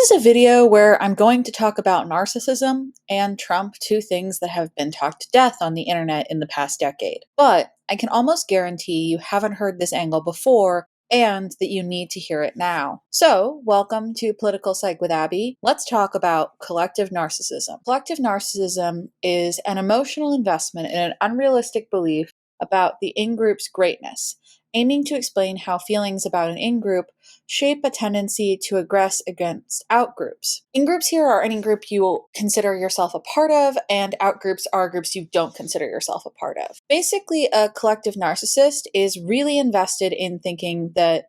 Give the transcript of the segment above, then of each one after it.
This is a video where I'm going to talk about narcissism and Trump, two things that have been talked to death on the internet in the past decade. But I can almost guarantee you haven't heard this angle before and that you need to hear it now. So, welcome to Political-psych-abby. Let's talk about collective narcissism. Collective narcissism is an emotional investment in an unrealistic belief about the in-group's greatness, aiming to explain how feelings about an in-group shape a tendency to aggress against outgroups. In-groups here are any group you consider yourself a part of, and outgroups are groups you don't consider yourself a part of. Basically, a collective narcissist is really invested in thinking that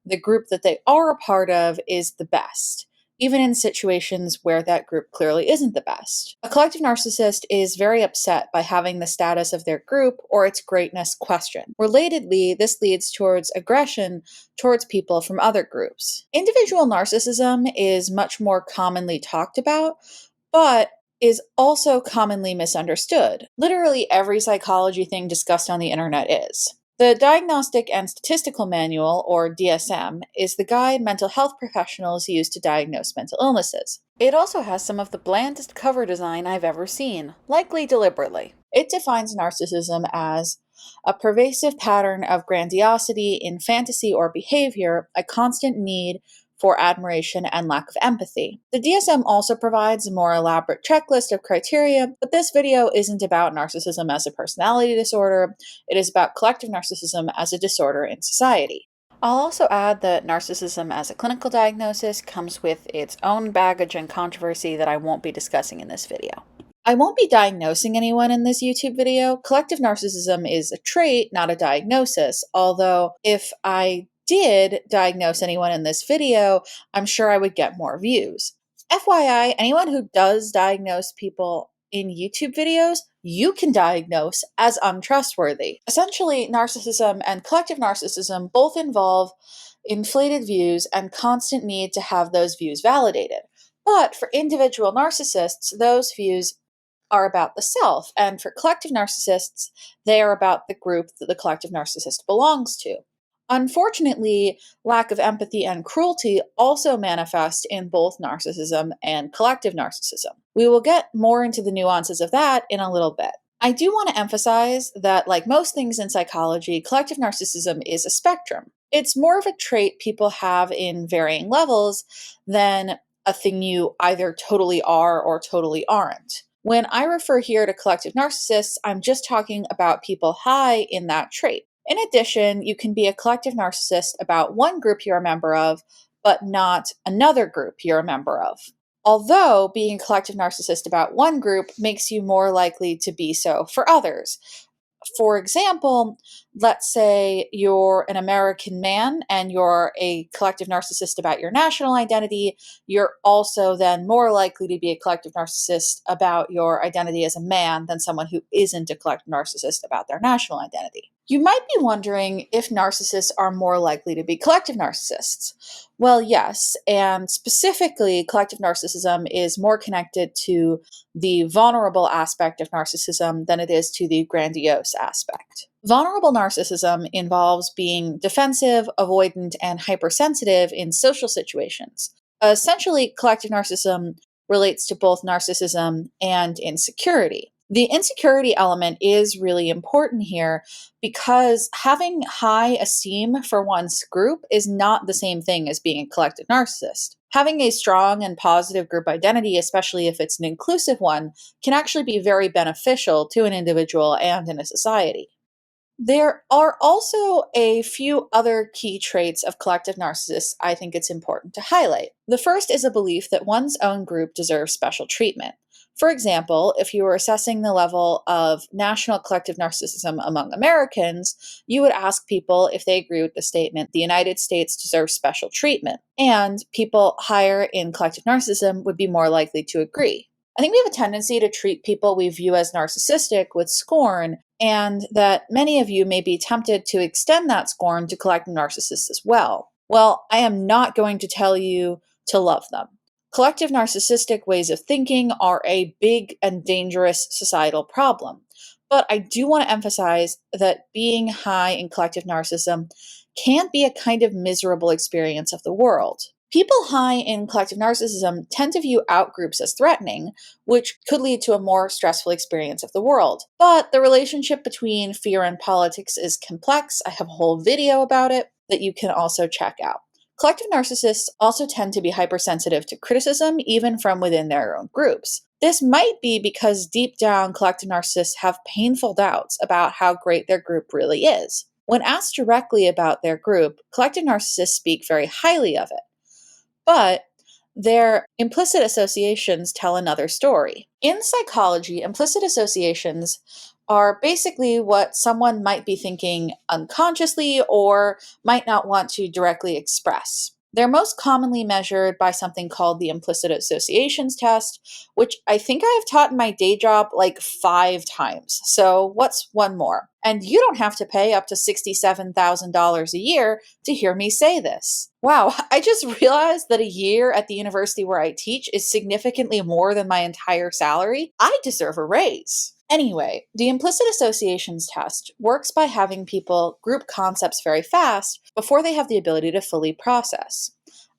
the group that they are a part of is the best, even in situations where that group clearly isn't the best. A collective narcissist is very upset by having the status of their group or its greatness questioned. Relatedly, this leads towards aggression towards people from other groups. Individual narcissism is much more commonly talked about, but is also commonly misunderstood. Literally every psychology thing discussed on the internet is. The Diagnostic and Statistical Manual, or DSM, is the guide mental health professionals use to diagnose mental illnesses. It also has some of the blandest cover design I've ever seen, likely deliberately. It defines narcissism as a pervasive pattern of grandiosity in fantasy or behavior, a constant need for admiration and lack of empathy. The DSM also provides a more elaborate checklist of criteria, but this video isn't about narcissism as a personality disorder. It is about collective narcissism as a disorder in society. I'll also add that narcissism as a clinical diagnosis comes with its own baggage and controversy that I won't be discussing in this video. I won't be diagnosing anyone in this YouTube video. Collective narcissism is a trait, not a diagnosis, although if I did diagnose anyone in this video, I'm sure I would get more views. FYI, anyone who does diagnose people in YouTube videos, you can diagnose as untrustworthy. Essentially, narcissism and collective narcissism both involve inflated views and constant need to have those views validated. But for individual narcissists, those views are about the self, and for collective narcissists, they are about the group that the collective narcissist belongs to. Unfortunately, lack of empathy and cruelty also manifest in both narcissism and collective narcissism. We will get more into the nuances of that in a little bit. I do want to emphasize that, like most things in psychology, collective narcissism is a spectrum. It's more of a trait people have in varying levels than a thing you either totally are or totally aren't. When I refer here to collective narcissists, I'm just talking about people high in that trait. In addition, you can be a collective narcissist about one group you're a member of, but not another group you're a member of. Although being a collective narcissist about one group makes you more likely to be so for others. For example, let's say you're an American man and you're a collective narcissist about your national identity. You're also then more likely to be a collective narcissist about your identity as a man than someone who isn't a collective narcissist about their national identity. You might be wondering if narcissists are more likely to be collective narcissists. Well, yes, and specifically, collective narcissism is more connected to the vulnerable aspect of narcissism than it is to the grandiose aspect. Vulnerable narcissism involves being defensive, avoidant, and hypersensitive in social situations. Essentially, collective narcissism relates to both narcissism and insecurity. The insecurity element is really important here because having high esteem for one's group is not the same thing as being a collective narcissist. Having a strong and positive group identity, especially if it's an inclusive one, can actually be very beneficial to an individual and in a society. There are also a few other key traits of collective narcissists I think it's important to highlight. The first is a belief that one's own group deserves special treatment. For example, if you were assessing the level of national collective narcissism among Americans, you would ask people if they agree with the statement, the United States deserves special treatment. And people higher in collective narcissism would be more likely to agree. I think we have a tendency to treat people we view as narcissistic with scorn, and that many of you may be tempted to extend that scorn to collective narcissists as well. Well, I am not going to tell you to love them. Collective narcissistic ways of thinking are a big and dangerous societal problem. But I do want to emphasize that being high in collective narcissism can be a kind of miserable experience of the world. People high in collective narcissism tend to view outgroups as threatening, which could lead to a more stressful experience of the world. But the relationship between fear and politics is complex. I have a whole video about it that you can also check out. Collective narcissists also tend to be hypersensitive to criticism, even from within their own groups. This might be because deep down, collective narcissists have painful doubts about how great their group really is. When asked directly about their group, collective narcissists speak very highly of it. But their implicit associations tell another story. In psychology, implicit associations are basically what someone might be thinking unconsciously or might not want to directly express. They're most commonly measured by something called the implicit associations test, which I think I have taught in my day job like 5 times. So what's one more? And you don't have to pay up to $67,000 a year to hear me say this. Wow, I just realized that a year at the university where I teach is significantly more than my entire salary. I deserve a raise. Anyway, the implicit associations test works by having people group concepts very fast before they have the ability to fully process.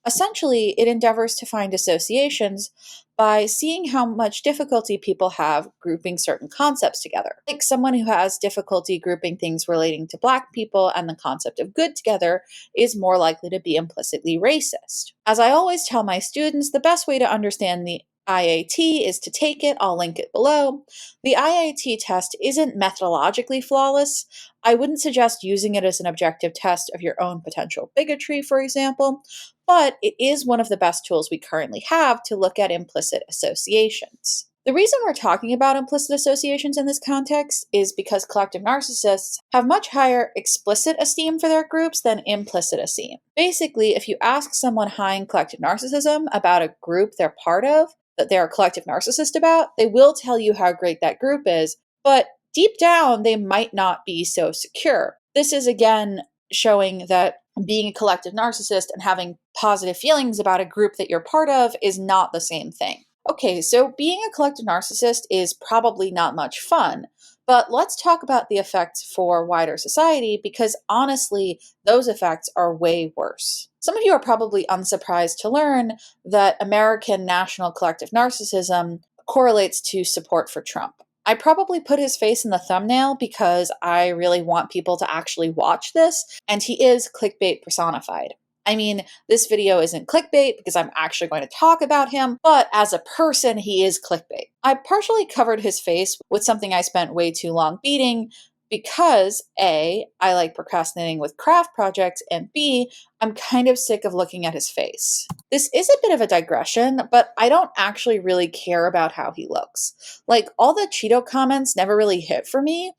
Essentially, it endeavors to find associations by seeing how much difficulty people have grouping certain concepts together. Like someone who has difficulty grouping things relating to Black people and the concept of good together is more likely to be implicitly racist. As I always tell my students, the best way to understand the IAT is to take it. I'll link it below. The IAT test isn't methodologically flawless. I wouldn't suggest using it as an objective test of your own potential bigotry, for example, but it is one of the best tools we currently have to look at implicit associations. The reason we're talking about implicit associations in this context is because collective narcissists have much higher explicit esteem for their groups than implicit esteem. Basically, if you ask someone high in collective narcissism about a group they're part of, that they're a collective narcissist about, they will tell you how great that group is, but deep down, they might not be so secure. This is again showing that being a collective narcissist and having positive feelings about a group that you're part of is not the same thing. Okay, so being a collective narcissist is probably not much fun, but let's talk about the effects for wider society because honestly, those effects are way worse. Some of you are probably unsurprised to learn that American national collective narcissism correlates to support for Trump. I probably put his face in the thumbnail because I really want people to actually watch this, and he is clickbait personified. I mean, this video isn't clickbait because I'm actually going to talk about him, but as a person, he is clickbait. I partially covered his face with something I spent way too long beating because A, I like procrastinating with craft projects, and B, I'm kind of sick of looking at his face. This is a bit of a digression, but I don't actually really care about how he looks. Like, all the Cheeto comments never really hit for me.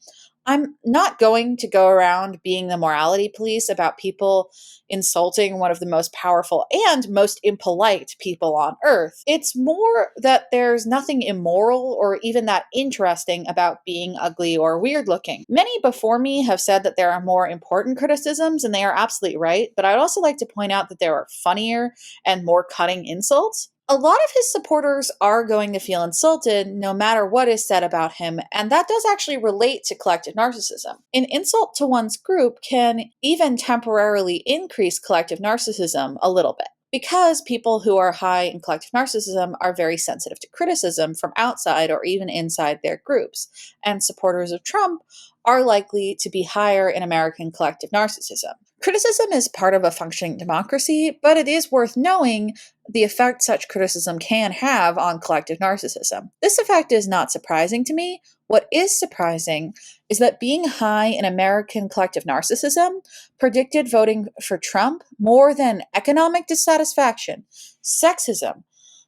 I'm not going to go around being the morality police about people insulting one of the most powerful and most impolite people on earth. It's more that there's nothing immoral or even that interesting about being ugly or weird looking. Many before me have said that there are more important criticisms, and they are absolutely right, but I'd also like to point out that there are funnier and more cutting insults. A lot of his supporters are going to feel insulted no matter what is said about him, and that does actually relate to collective narcissism. An insult to one's group can even temporarily increase collective narcissism a little bit. Because people who are high in collective narcissism are very sensitive to criticism from outside or even inside their groups, and supporters of Trump are likely to be higher in American collective narcissism. Criticism is part of a functioning democracy, but it is worth knowing the effect such criticism can have on collective narcissism. This effect is not surprising to me. What is surprising is that being high in American collective narcissism predicted voting for Trump more than economic dissatisfaction, sexism,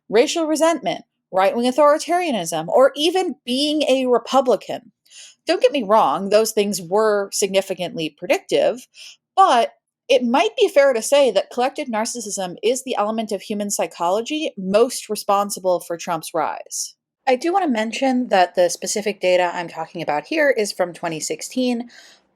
racial resentment, right-wing authoritarianism, or even being a Republican. Don't get me wrong, those things were significantly predictive, but it might be fair to say that collective narcissism is the element of human psychology most responsible for Trump's rise. I do want to mention that the specific data I'm talking about here is from 2016,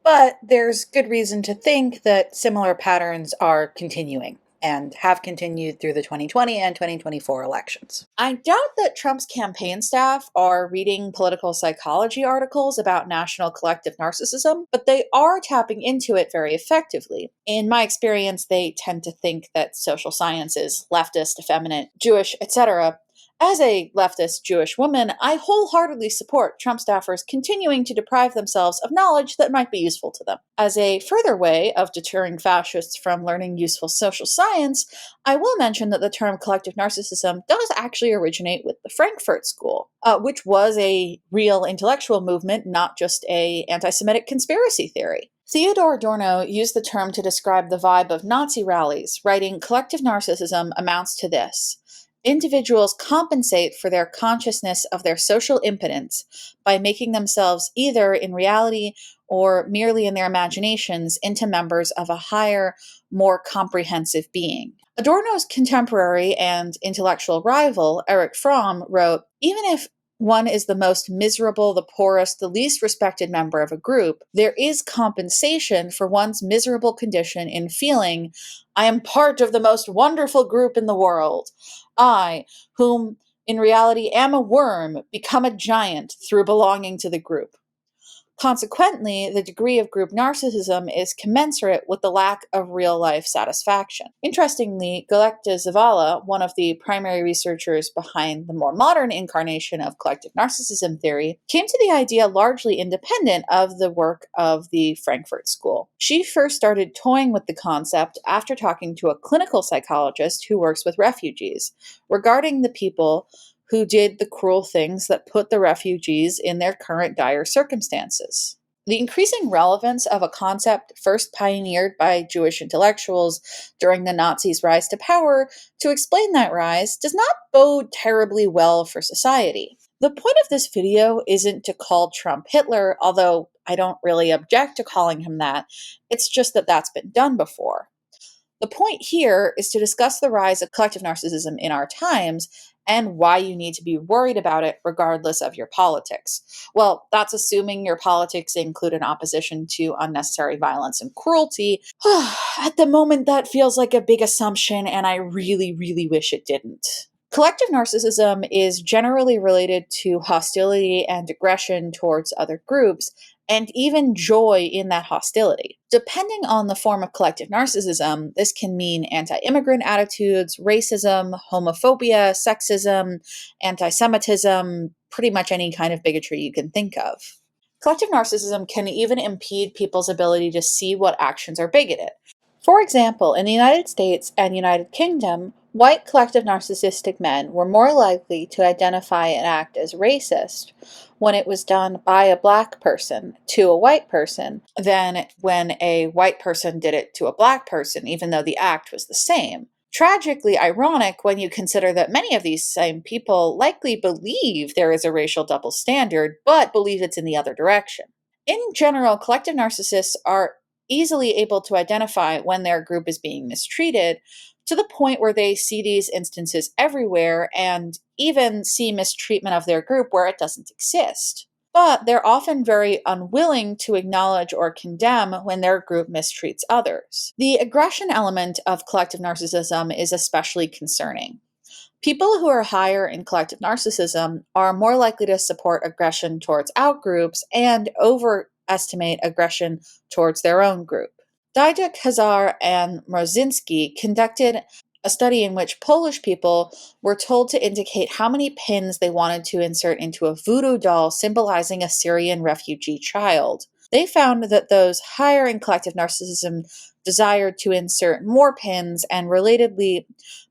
but there's good reason to think that similar patterns are continuing. and have continued through the 2020 and 2024 elections. I doubt that Trump's campaign staff are reading political psychology articles about national collective narcissism, but they are tapping into it very effectively. In my experience, they tend to think that social science is leftist, effeminate, Jewish, etc. As a leftist Jewish woman, I wholeheartedly support Trump staffers continuing to deprive themselves of knowledge that might be useful to them. As a further way of deterring fascists from learning useful social science, I will mention that the term collective narcissism does actually originate with the Frankfurt School, which was a real intellectual movement, not just an anti-Semitic conspiracy theory. Theodor Adorno used the term to describe the vibe of Nazi rallies, writing, "Collective narcissism amounts to this. Individuals compensate for their consciousness of their social impotence by making themselves either in reality or merely in their imaginations into members of a higher, more comprehensive being." Adorno's contemporary and intellectual rival, Erich Fromm, wrote, "Even if one is the most miserable, the poorest, the least respected member of a group, there is compensation for one's miserable condition in feeling, I am part of the most wonderful group in the world. I, whom in reality am a worm, become a giant through belonging to the group." Consequently, the degree of group narcissism is commensurate with the lack of real-life satisfaction. Interestingly, Galekta Zavala, one of the primary researchers behind the more modern incarnation of collective narcissism theory, came to the idea largely independent of the work of the Frankfurt School. She first started toying with the concept after talking to a clinical psychologist who works with refugees, regarding the people who did the cruel things that put the refugees in their current dire circumstances. The increasing relevance of a concept first pioneered by Jewish intellectuals during the Nazis' rise to power to explain that rise does not bode terribly well for society. The point of this video isn't to call Trump Hitler, although I don't really object to calling him that. It's just that that's been done before. The point here is to discuss the rise of collective narcissism in our times and why you need to be worried about it regardless of your politics. Well, that's assuming your politics include an opposition to unnecessary violence and cruelty. At the moment, that feels like a big assumption, and I really, really wish it didn't. Collective narcissism is generally related to hostility and aggression towards other groups, and even joy in that hostility. Depending on the form of collective narcissism, this can mean anti-immigrant attitudes, racism, homophobia, sexism, anti-Semitism, pretty much any kind of bigotry you can think of. Collective narcissism can even impede people's ability to see what actions are bigoted. For example, in the United States and United Kingdom, white collective narcissistic men were more likely to identify an act as racist when it was done by a black person to a white person than when a white person did it to a black person, even though the act was the same. Tragically ironic when you consider that many of these same people likely believe there is a racial double standard, but believe it's in the other direction. In general, collective narcissists are easily able to identify when their group is being mistreated, to the point where they see these instances everywhere and even see mistreatment of their group where it doesn't exist. But they're often very unwilling to acknowledge or condemn when their group mistreats others. The aggression element of collective narcissism is especially concerning. People who are higher in collective narcissism are more likely to support aggression towards outgroups and overestimate aggression towards their own group. Didek, Hazar, and Mrozinski conducted a study in which Polish people were told to indicate how many pins they wanted to insert into a voodoo doll symbolizing a Syrian refugee child. They found that those higher in collective narcissism desired to insert more pins and relatedly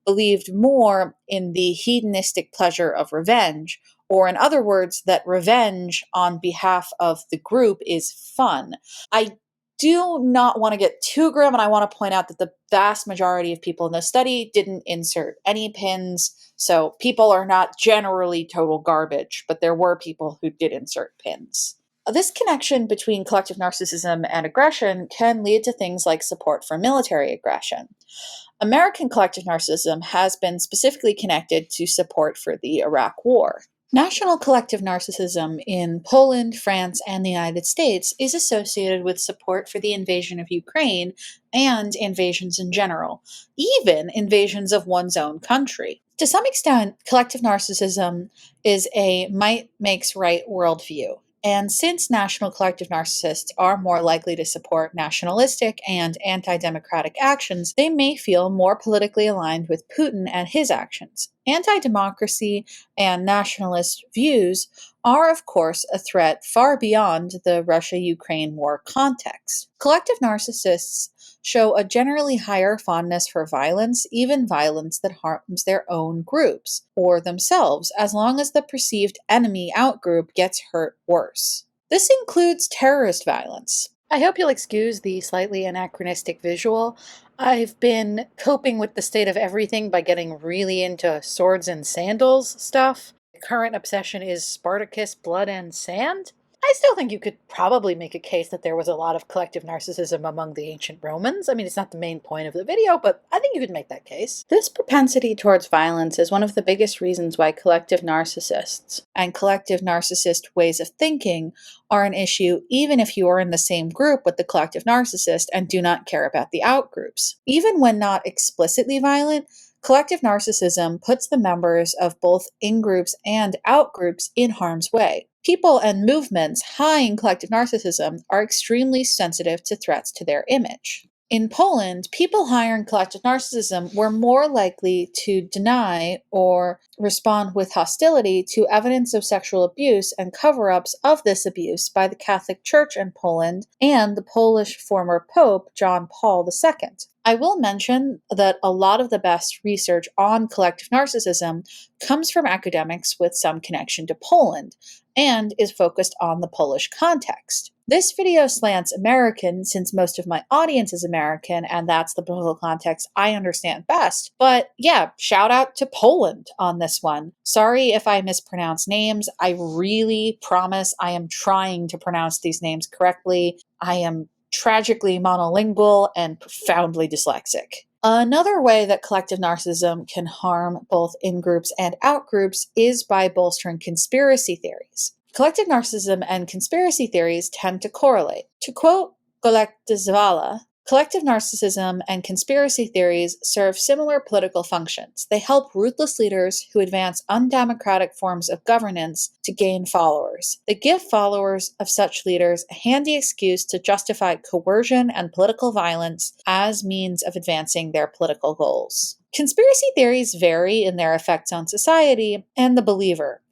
believed more in the hedonistic pleasure of revenge, or in other words, that revenge on behalf of the group is fun. I do not want to get too grim, and I want to point out that the vast majority of people in this study didn't insert any pins, so people are not generally total garbage, but there were people who did insert pins. This connection between collective narcissism and aggression can lead to things like support for military aggression. American collective narcissism has been specifically connected to support for the Iraq War. National collective narcissism in Poland, France, and the United States is associated with support for the invasion of Ukraine and invasions in general, even invasions of one's own country. To some extent, collective narcissism is a might makes right worldview. And since national collective narcissists are more likely to support nationalistic and anti democratic actions, they may feel more politically aligned with Putin and his actions. Anti democracy and nationalist views are, of course, a threat far beyond the Russia Ukraine war context. Collective narcissists show a generally higher fondness for violence, even violence that harms their own groups or themselves, as long as the perceived enemy outgroup gets hurt worse. This includes terrorist violence. I hope you'll excuse the slightly anachronistic visual. I've been coping with the state of everything by getting really into swords and sandals stuff. The current obsession is Spartacus, blood, and sand. I still think you could probably make a case that there was a lot of collective narcissism among the ancient Romans. I mean, it's not the main point of the video, but I think you could make that case. This propensity towards violence is one of the biggest reasons why collective narcissists and collective narcissist ways of thinking are an issue, even if you are in the same group with the collective narcissist and do not care about the outgroups. Even when not explicitly violent, collective narcissism puts the members of both in-groups and out-groups in harm's way. People and movements high in collective narcissism are extremely sensitive to threats to their image. In Poland, people higher in collective narcissism were more likely to deny or respond with hostility to evidence of sexual abuse and cover-ups of this abuse by the Catholic Church in Poland and the Polish former Pope John Paul II. I will mention that a lot of the best research on collective narcissism comes from academics with some connection to Poland and is focused on the Polish context. This video slants American since most of my audience is American and that's the political context I understand best. But yeah, shout out to Poland on this one. Sorry if I mispronounce names. I really promise I am trying to pronounce these names correctly. I am tragically monolingual and profoundly dyslexic. Another way that collective narcissism can harm both in-groups and out-groups is by bolstering conspiracy theories. Collective narcissism and conspiracy theories tend to correlate. To quote Collective narcissism and conspiracy theories serve similar political functions. They help ruthless leaders who advance undemocratic forms of governance to gain followers. They give followers of such leaders a handy excuse to justify coercion and political violence as means of advancing their political goals. Conspiracy theories vary in their effects on society and the believer.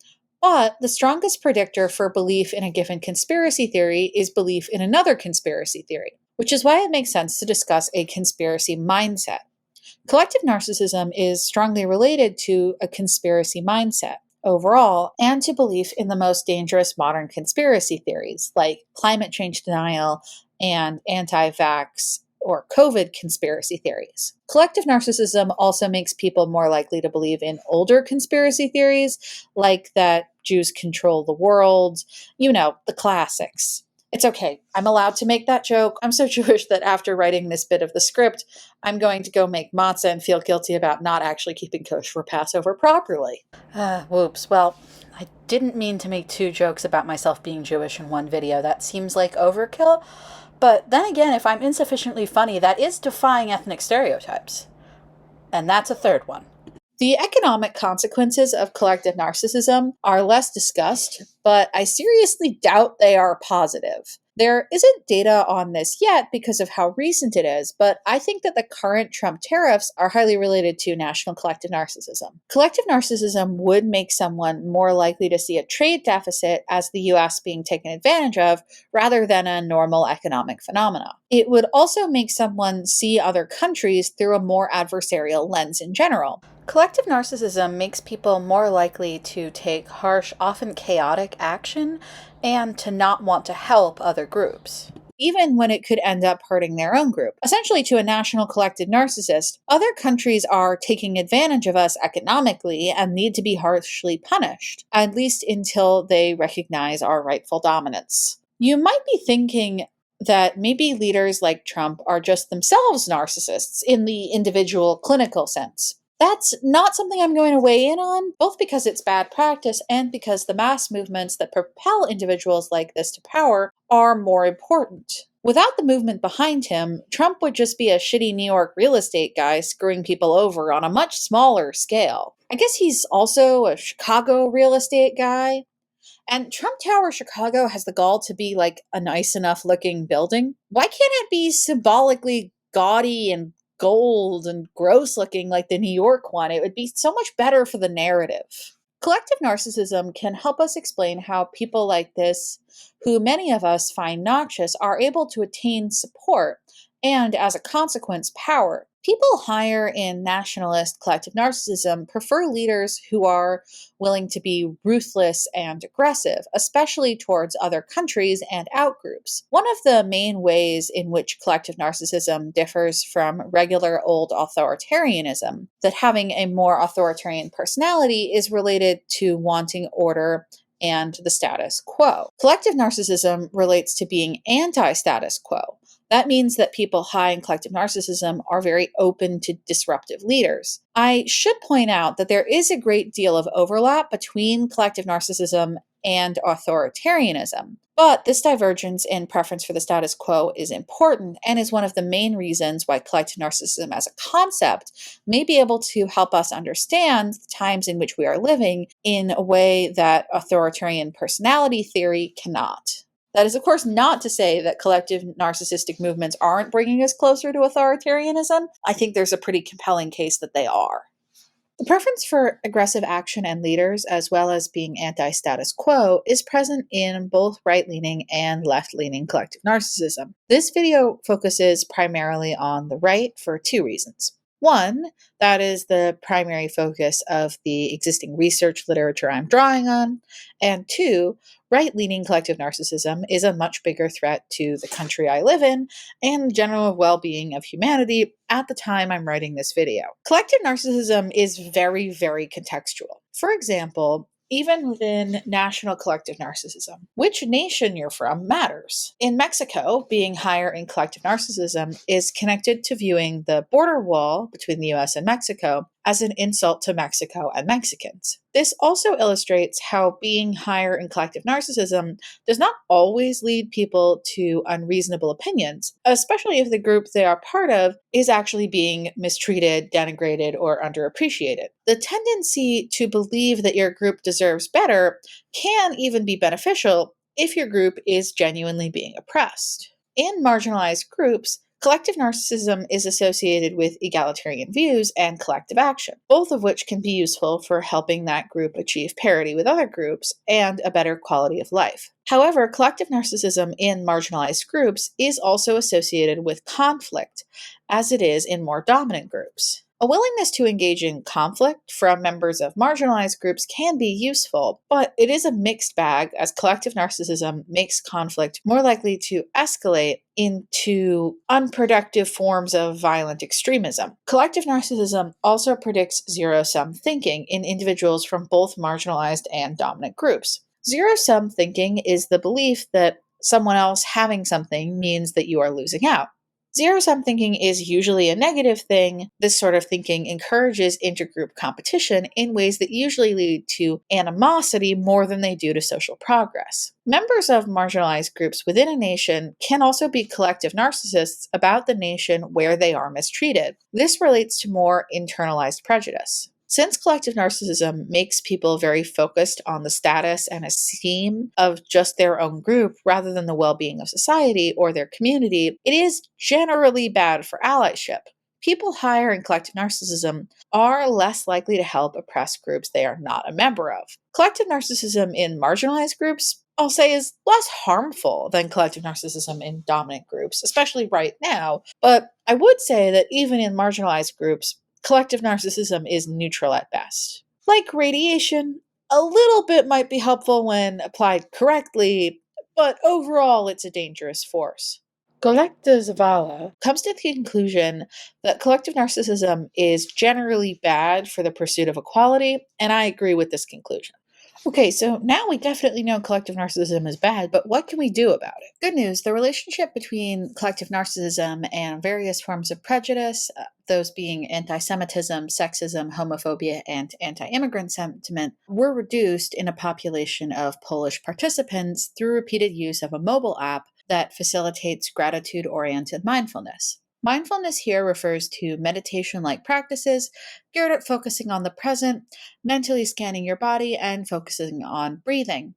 But the strongest predictor for belief in a given conspiracy theory is belief in another conspiracy theory, which is why it makes sense to discuss a conspiracy mindset. Collective narcissism is strongly related to a conspiracy mindset overall and to belief in the most dangerous modern conspiracy theories like climate change denial and anti-vax or COVID conspiracy theories. Collective narcissism also makes people more likely to believe in older conspiracy theories, like that Jews control the world, the classics. It's okay. I'm allowed to make that joke. I'm so Jewish that after writing this bit of the script, I'm going to go make matzah and feel guilty about not actually keeping kosher for Passover properly. Whoops. Well, I didn't mean to make 2 jokes about myself being Jewish in one video. That seems like overkill. But then again, if I'm insufficiently funny, that is defying ethnic stereotypes. And that's a 3rd one. The economic consequences of collective narcissism are less discussed, but I seriously doubt they are positive. There isn't data on this yet because of how recent it is, but I think that the current Trump tariffs are highly related to national collective narcissism. Collective narcissism would make someone more likely to see a trade deficit as the US being taken advantage of rather than a normal economic phenomena. It would also make someone see other countries through a more adversarial lens in general. Collective narcissism makes people more likely to take harsh, often chaotic action and to not want to help other groups, even when it could end up hurting their own group. Essentially, to a national collective narcissist, other countries are taking advantage of us economically and need to be harshly punished, at least until they recognize our rightful dominance. You might be thinking that maybe leaders like Trump are just themselves narcissists in the individual clinical sense. That's not something I'm going to weigh in on, both because it's bad practice and because the mass movements that propel individuals like this to power are more important. Without the movement behind him, Trump would just be a shitty New York real estate guy screwing people over on a much smaller scale. I guess he's also a Chicago real estate guy. And Trump Tower Chicago has the gall to be like a nice enough looking building. Why can't it be symbolically gaudy and gold and gross looking like the New York one? It would be so much better for the narrative. Collective narcissism can help us explain how people like this, who many of us find noxious, are able to attain support and, as a consequence, power. People higher in nationalist collective narcissism prefer leaders who are willing to be ruthless and aggressive, especially towards other countries and outgroups. One of the main ways in which collective narcissism differs from regular old authoritarianism, that having a more authoritarian personality is related to wanting order and the status quo. Collective narcissism relates to being anti-status quo. That means that people high in collective narcissism are very open to disruptive leaders. I should point out that there is a great deal of overlap between collective narcissism and authoritarianism. But this divergence in preference for the status quo is important and is one of the main reasons why collective narcissism as a concept may be able to help us understand the times in which we are living in a way that authoritarian personality theory cannot. That is, of course, not to say that collective narcissistic movements aren't bringing us closer to authoritarianism. I think there's a pretty compelling case that they are. The preference for aggressive action and leaders, as well as being anti-status quo, is present in both right-leaning and left-leaning collective narcissism. This video focuses primarily on the right for two reasons. One, that is the primary focus of the existing research literature I'm drawing on. And two, right-leaning collective narcissism is a much bigger threat to the country I live in and the general well-being of humanity at the time I'm writing this video. Collective narcissism is very, very contextual. For example, even within national collective narcissism, which nation you're from matters. In Mexico, being higher in collective narcissism is connected to viewing the border wall between the US and Mexico as an insult to Mexico and Mexicans. This also illustrates how being higher in collective narcissism does not always lead people to unreasonable opinions, especially if the group they are part of is actually being mistreated, denigrated, or underappreciated. The tendency to believe that your group deserves better can even be beneficial if your group is genuinely being oppressed. In marginalized groups, collective narcissism is associated with egalitarian views and collective action, both of which can be useful for helping that group achieve parity with other groups and a better quality of life. However, collective narcissism in marginalized groups is also associated with conflict, as it is in more dominant groups. A willingness to engage in conflict from members of marginalized groups can be useful, but it is a mixed bag as collective narcissism makes conflict more likely to escalate into unproductive forms of violent extremism. Collective narcissism also predicts zero-sum thinking in individuals from both marginalized and dominant groups. Zero-sum thinking is the belief that someone else having something means that you are losing out. Zero-sum thinking is usually a negative thing. This sort of thinking encourages intergroup competition in ways that usually lead to animosity more than they do to social progress. Members of marginalized groups within a nation can also be collective narcissists about the nation where they are mistreated. This relates to more internalized prejudice. Since collective narcissism makes people very focused on the status and esteem of just their own group rather than the well-being of society or their community, it is generally bad for allyship. People higher in collective narcissism are less likely to help oppressed groups they are not a member of. Collective narcissism in marginalized groups, I'll say, is less harmful than collective narcissism in dominant groups, especially right now, but I would say that even in marginalized groups, collective narcissism is neutral at best. Like radiation, a little bit might be helpful when applied correctly, but overall it's a dangerous force. Collective Zavala comes to the conclusion that collective narcissism is generally bad for the pursuit of equality, and I agree with this conclusion. Okay, so now we definitely know collective narcissism is bad, but what can we do about it? Good news, the relationship between collective narcissism and various forms of prejudice, those being anti Semitism, sexism, homophobia, and anti immigrant sentiment, were reduced in a population of Polish participants through repeated use of a mobile app that facilitates gratitude oriented mindfulness. Mindfulness here refers to meditation like practices geared at focusing on the present, mentally scanning your body, and focusing on breathing.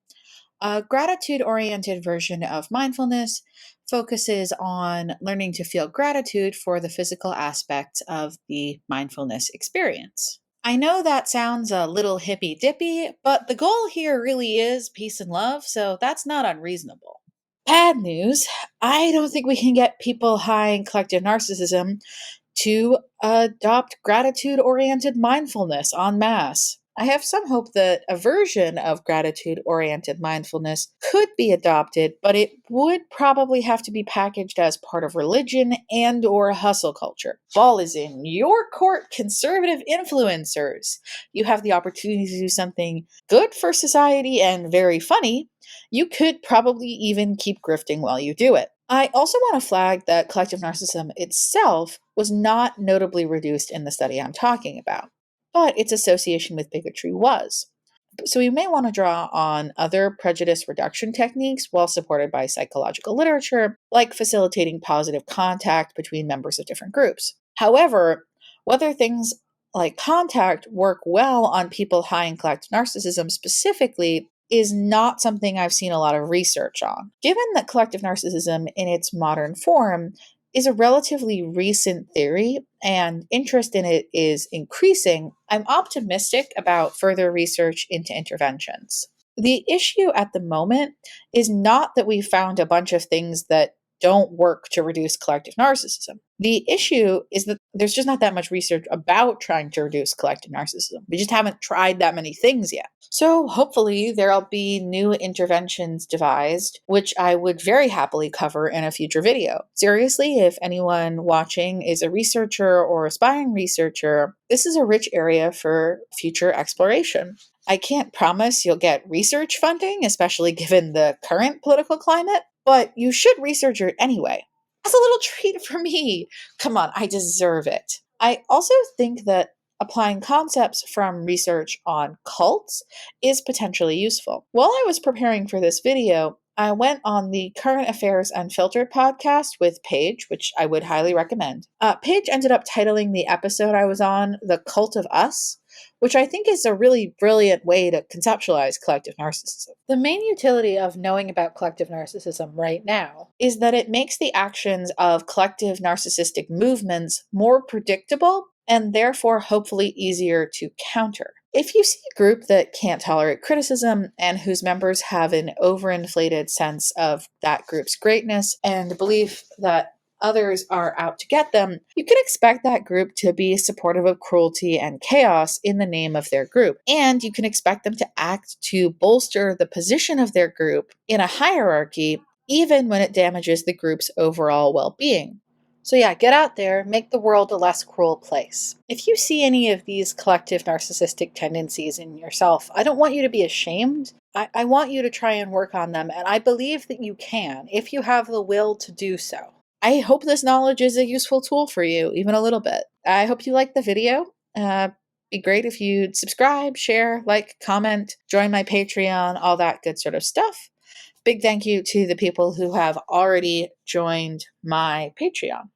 A gratitude oriented version of mindfulness focuses on learning to feel gratitude for the physical aspects of the mindfulness experience. I know that sounds a little hippy dippy, but the goal here really is peace and love, so that's not unreasonable. Bad news, I don't think we can get people high in collective narcissism to adopt gratitude oriented mindfulness en masse. I have some hope that a version of gratitude oriented mindfulness could be adopted, but it would probably have to be packaged as part of religion and or hustle culture. Ball is in your court, conservative influencers. You have the opportunity to do something good for society and very funny. You could probably even keep grifting while you do it. I also want to flag that collective narcissism itself was not notably reduced in the study I'm talking about, but its association with bigotry was. So we may want to draw on other prejudice reduction techniques well supported by psychological literature, like facilitating positive contact between members of different groups. However, whether things like contact work well on people high in collective narcissism specifically is not something I've seen a lot of research on. Given that collective narcissism in its modern form is a relatively recent theory and interest in it is increasing, I'm optimistic about further research into interventions. The issue at the moment is not that we found a bunch of things that don't work to reduce collective narcissism. The issue is that there's just not that much research about trying to reduce collective narcissism. We just haven't tried that many things yet. So hopefully there'll be new interventions devised, which I would very happily cover in a future video. Seriously, if anyone watching is a researcher or aspiring researcher, this is a rich area for future exploration. I can't promise you'll get research funding, especially given the current political climate, but you should research it anyway. As a little treat for me. Come on, I deserve it. I also think that applying concepts from research on cults is potentially useful. While I was preparing for this video, I went on the Current Affairs Unfiltered podcast with Paige, which I would highly recommend. Paige ended up titling the episode I was on The Cult of Us, which I think is a really brilliant way to conceptualize collective narcissism. The main utility of knowing about collective narcissism right now is that it makes the actions of collective narcissistic movements more predictable and therefore hopefully easier to counter. If you see a group that can't tolerate criticism and whose members have an overinflated sense of that group's greatness and belief that others are out to get them, you can expect that group to be supportive of cruelty and chaos in the name of their group. And you can expect them to act to bolster the position of their group in a hierarchy, even when it damages the group's overall well-being. So yeah, get out there, make the world a less cruel place. If you see any of these collective narcissistic tendencies in yourself, I don't want you to be ashamed. I want you to try and work on them, and I believe that you can, if you have the will to do so. I hope this knowledge is a useful tool for you, even a little bit. I hope you liked the video. Be great if you'd subscribe, share, like, comment, join my Patreon, all that good sort of stuff. Big thank you to the people who have already joined my Patreon.